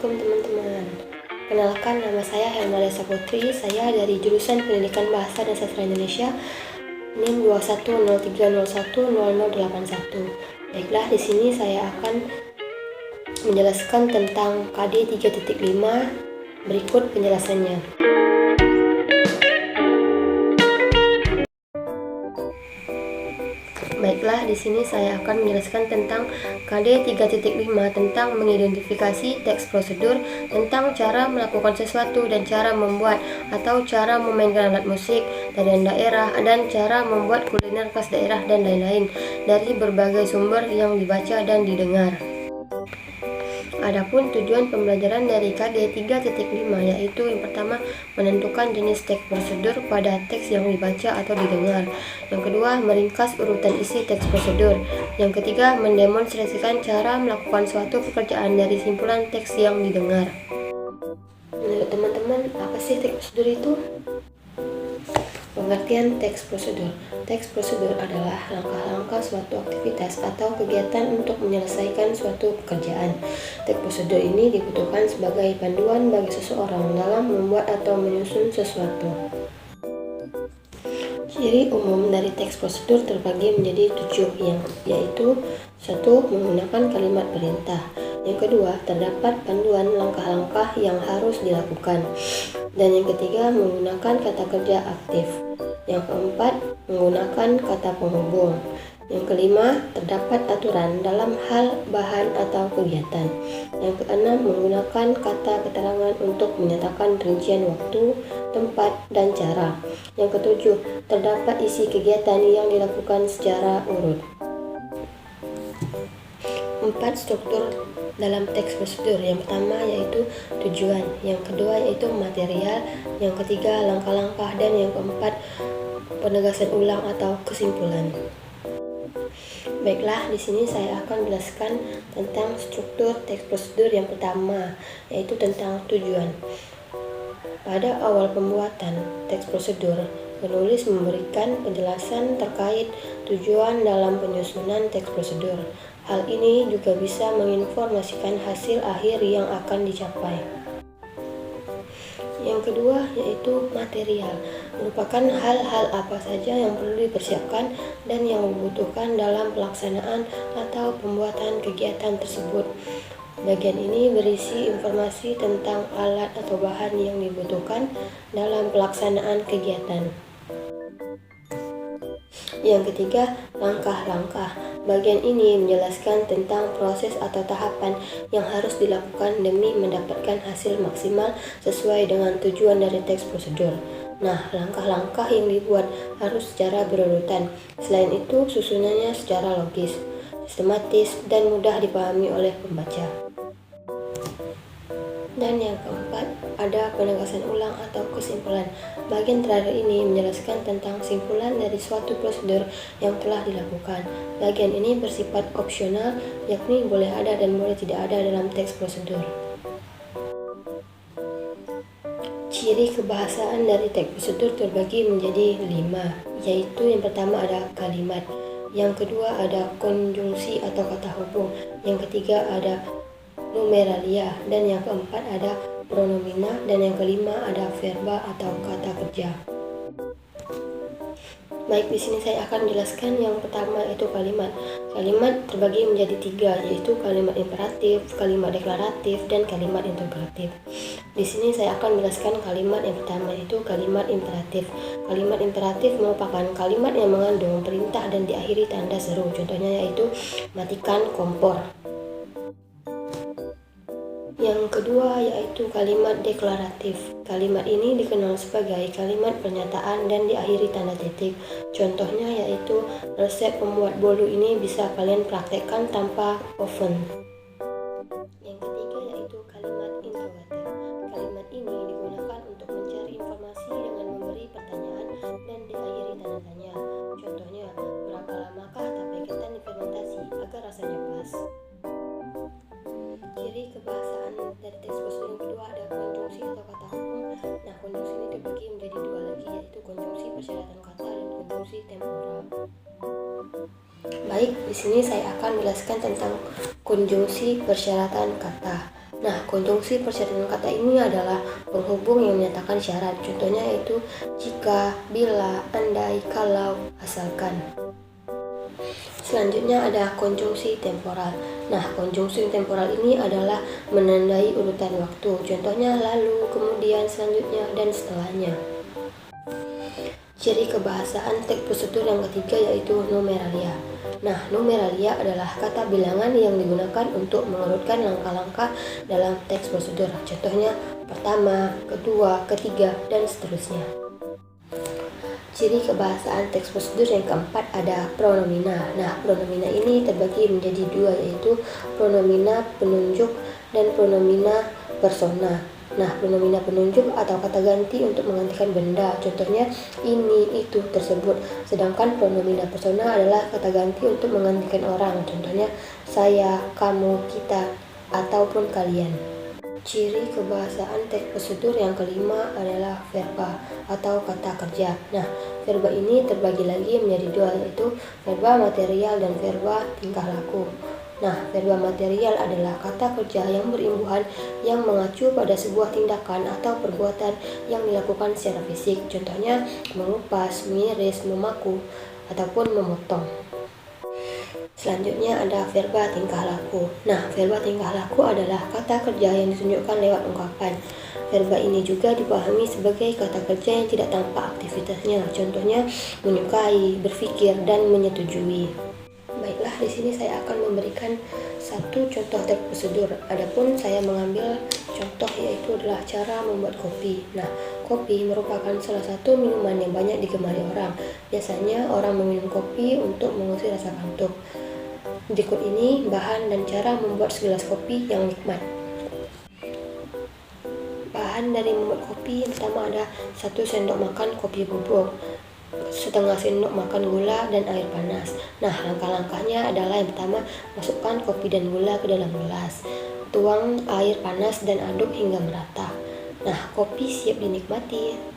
Assalamualaikum teman-teman. Kenalkan, nama saya Helma Desa Putri. Saya dari jurusan Pendidikan Bahasa dan Sastra Indonesia, NIM 2103010081. Baiklah, di sini saya akan menjelaskan tentang KD 3.5. Berikut penjelasannya. Baiklah, di sini saya akan menjelaskan tentang KD 3.5 tentang mengidentifikasi teks prosedur, tentang cara melakukan sesuatu dan cara membuat atau cara memainkan alat musik tarian daerah, dan cara membuat kuliner khas daerah dan lain-lain dari berbagai sumber yang dibaca dan didengar. Adapun tujuan pembelajaran dari KD 3.5 yaitu yang pertama, menentukan jenis teks prosedur pada teks yang dibaca atau didengar. Yang kedua, meringkas urutan isi teks prosedur. Yang ketiga, mendemonstrasikan cara melakukan suatu pekerjaan dari simpulan teks yang didengar. Menurut teman-teman, apa sih teks prosedur itu? Pengertian teks prosedur. Teks prosedur adalah langkah-langkah suatu aktivitas atau kegiatan untuk menyelesaikan suatu pekerjaan. Teks prosedur ini dibutuhkan sebagai panduan bagi seseorang dalam membuat atau menyusun sesuatu. Ciri umum dari teks prosedur terbagi menjadi 7, yaitu 1. Menggunakan kalimat perintah. Yang kedua, terdapat panduan langkah-langkah yang harus dilakukan. Dan yang ketiga, menggunakan kata kerja aktif. Yang keempat, menggunakan kata penghubung. Yang kelima, terdapat aturan dalam hal bahan atau kegiatan. Yang keenam, menggunakan kata keterangan untuk menyatakan rincian waktu, tempat, dan cara. Yang ketujuh, terdapat isi kegiatan yang dilakukan secara urut. 4. Struktur dalam teks prosedur. Yang pertama yaitu tujuan, yang kedua yaitu material, yang ketiga langkah-langkah, dan yang keempat penegasan ulang atau kesimpulan. Baiklah, di sini saya akan menjelaskan tentang struktur teks prosedur. Yang pertama yaitu tentang tujuan. Pada awal pembuatan teks prosedur, penulis memberikan penjelasan terkait tujuan dalam penyusunan teks prosedur. Hal ini juga bisa menginformasikan hasil akhir yang akan dicapai. Yang kedua yaitu material, merupakan hal-hal apa saja yang perlu dipersiapkan dan yang dibutuhkan dalam pelaksanaan atau pembuatan kegiatan tersebut. Bagian ini berisi informasi tentang alat atau bahan yang dibutuhkan dalam pelaksanaan kegiatan. Yang ketiga, langkah-langkah. Bagian ini menjelaskan tentang proses atau tahapan yang harus dilakukan demi mendapatkan hasil maksimal sesuai dengan tujuan dari teks prosedur. Nah, langkah-langkah yang dibuat harus secara berurutan. Selain itu, susunannya secara logis, sistematis, dan mudah dipahami oleh pembaca. Dan yang keempat, ada penegasan ulang atau kesimpulan. Bagian terakhir ini menjelaskan tentang kesimpulan dari suatu prosedur yang telah dilakukan. Bagian ini bersifat opsional, yakni boleh ada dan boleh tidak ada dalam teks prosedur. Ciri kebahasaan dari teks prosedur terbagi menjadi 5, yaitu yang pertama ada kalimat, yang kedua ada konjungsi atau kata hubung, yang ketiga ada numeralia, dan yang keempat ada pronomina, dan yang kelima ada verba atau kata kerja. Baik, di sini saya akan menjelaskan yang pertama yaitu kalimat. Kalimat terbagi menjadi 3, yaitu kalimat imperatif, kalimat deklaratif, dan kalimat interrogatif. Di sini saya akan menjelaskan kalimat yang pertama yaitu kalimat imperatif. Kalimat imperatif merupakan kalimat yang mengandung perintah dan diakhiri tanda seru. Contohnya yaitu matikan kompor. Yang kedua yaitu kalimat deklaratif. Kalimat ini dikenal sebagai kalimat pernyataan dan diakhiri tanda titik. Contohnya yaitu resep pembuat bolu ini bisa kalian praktekkan tanpa oven. Yang ketiga yaitu kalimat interrogatif. Kalimat ini digunakan untuk mencari informasi dengan memberi pertanyaan dan diakhiri tanda tanya. Contohnya, berapa lamakah tape ketan difermentasi agar rasanya pas? Ciri kebahasaan dari teks prosedur yang kedua ada konjungsi atau kata hubung. Nah, konjungsi ini terbagi menjadi 2 lagi, yaitu konjungsi persyaratan kata dan konjungsi temporal. Baik, di sini saya akan menjelaskan tentang konjungsi persyaratan kata. Nah, konjungsi persyaratan kata ini adalah penghubung yang menyatakan syarat. Contohnya yaitu jika, bila, andai, kalau, asalkan. Selanjutnya ada konjungsi temporal. Nah, konjungsi temporal ini adalah menandai urutan waktu. Contohnya lalu, kemudian, selanjutnya, dan setelahnya. Ciri kebahasaan teks prosedur yang ketiga yaitu numeralia. Nah, numeralia adalah kata bilangan yang digunakan untuk mengurutkan langkah-langkah dalam teks prosedur. Contohnya pertama, kedua, ketiga, dan seterusnya. Ciri kebahasaan teks prosedur yang keempat ada pronomina. Nah, pronomina ini terbagi menjadi dua yaitu pronomina penunjuk dan pronomina persona. Nah, pronomina penunjuk atau kata ganti untuk menggantikan benda. Contohnya ini, itu, tersebut. Sedangkan pronomina persona adalah kata ganti untuk menggantikan orang. Contohnya saya, kamu, kita, ataupun kalian. Ciri kebahasaan teks prosedur yang kelima adalah verba atau kata kerja. Nah, verba ini terbagi lagi menjadi dua yaitu verba material dan verba tingkah laku. Nah, verba material adalah kata kerja yang berimbuhan yang mengacu pada sebuah tindakan atau perbuatan yang dilakukan secara fisik. Contohnya mengupas, mengiris, memaku, ataupun memotong. Selanjutnya ada verba tingkah laku. Nah, verba tingkah laku adalah kata kerja yang ditunjukkan lewat ungkapan. Verba ini juga dipahami sebagai kata kerja yang tidak tampak aktivitasnya. Contohnya menyukai, berpikir, dan menyetujui. Baiklah, di sini saya akan memberikan satu contoh teks prosedur. Adapun saya mengambil contoh yaitu adalah cara membuat kopi. Nah, kopi merupakan salah satu minuman yang banyak digemari orang. Biasanya orang meminum kopi untuk mengusir rasa kantuk. Berikut ini bahan dan cara membuat segelas kopi yang nikmat. Bahan dari membuat kopi yang pertama ada 1 sendok makan kopi bubuk, setengah sendok makan gula dan air panas. Nah, langkah-langkahnya adalah yang pertama, masukkan kopi dan gula ke dalam gelas. Tuang air panas dan aduk hingga merata. Nah, kopi siap dinikmati.